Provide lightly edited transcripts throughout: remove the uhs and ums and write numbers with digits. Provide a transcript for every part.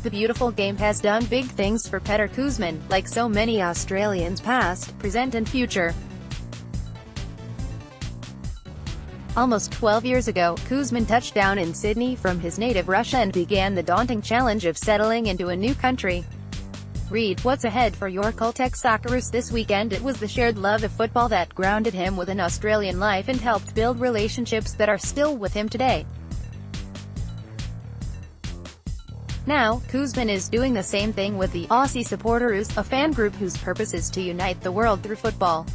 The beautiful game has done big things for Petr Kuzmin, like so many Australians past, present and future. Almost 12 years ago, Kuzmin touched down in Sydney from his native Russia and began the daunting challenge of settling into a new country. Read what's ahead for your Caltex Socceroos this weekend. It was the shared love of football that grounded him with an Australian life and helped build relationships that are still with him today. Now, Kuzmin is doing the same thing with the Aussie Supporters, a fan group whose purpose is to unite the world through football.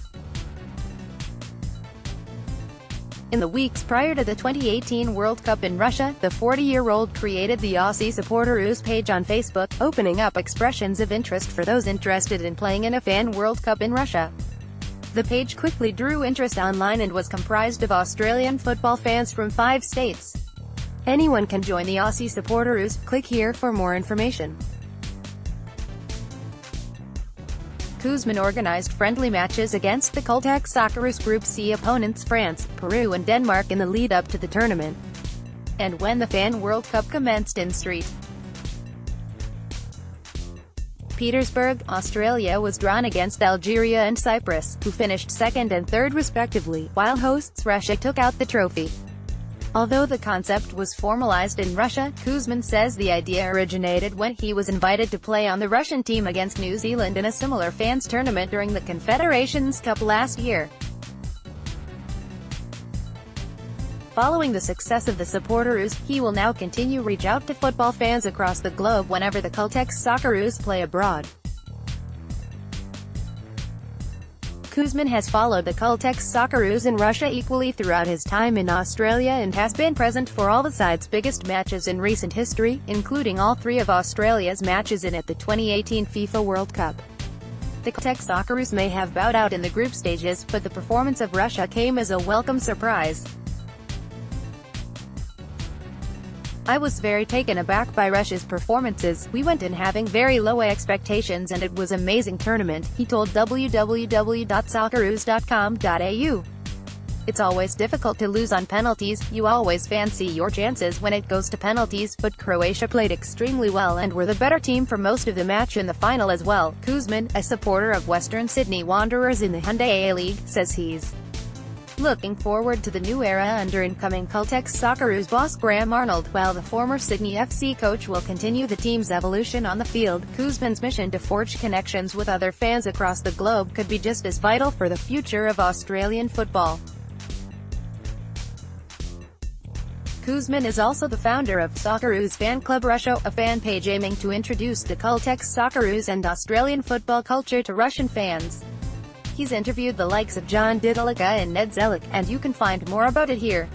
In the weeks prior to the 2018 World Cup in Russia, the 40-year-old created the Aussie Supporteroos page on Facebook, opening up expressions of interest for those interested in playing in a fan World Cup in Russia. The page quickly drew interest online and was comprised of Australian football fans from 5 states. Anyone can join the Aussie Supporteroos. Click here for more information. Kuzmin organized friendly matches against the Caltex Socceroos Group C opponents France, Peru and Denmark in the lead-up to the tournament. And when the Fan World Cup commenced in St. Petersburg, Australia was drawn against Algeria and Cyprus, who finished second and third respectively, while hosts Russia took out the trophy. Although the concept was formalized in Russia, Kuzmin says the idea originated when he was invited to play on the Russian team against New Zealand in a similar fans tournament during the Confederations Cup last year. Following the success of the Supporteroos, he will now continue to reach out to football fans across the globe whenever the Caltex Socceroos play abroad. Kuzmin has followed the Caltex Socceroos in Russia equally throughout his time in Australia and has been present for all the side's biggest matches in recent history, including all 3 of Australia's matches in at the 2018 FIFA World Cup. The Caltex Socceroos may have bowed out in the group stages, but the performance of Russia came as a welcome surprise. I was very taken aback by Russia's performances. We went in having very low expectations and it was an amazing tournament, he told www.socceroos.com.au. It's always difficult to lose on penalties, you always fancy your chances when it goes to penalties, but Croatia played extremely well and were the better team for most of the match in the final as well. Kuzmin, a supporter of Western Sydney Wanderers in the Hyundai A-League, says he's looking forward to the new era under incoming Caltex Socceroos boss Graham Arnold, while the former Sydney FC coach will continue the team's evolution on the field. Kuzmin's mission to forge connections with other fans across the globe could be just as vital for the future of Australian football. Kuzmin is also the founder of Socceroos Fan Club Russia, a fan page aiming to introduce the Caltex Socceroos and Australian football culture to Russian fans. He's interviewed the likes of John Didalika and Ned Zellick, and you can find more about it here.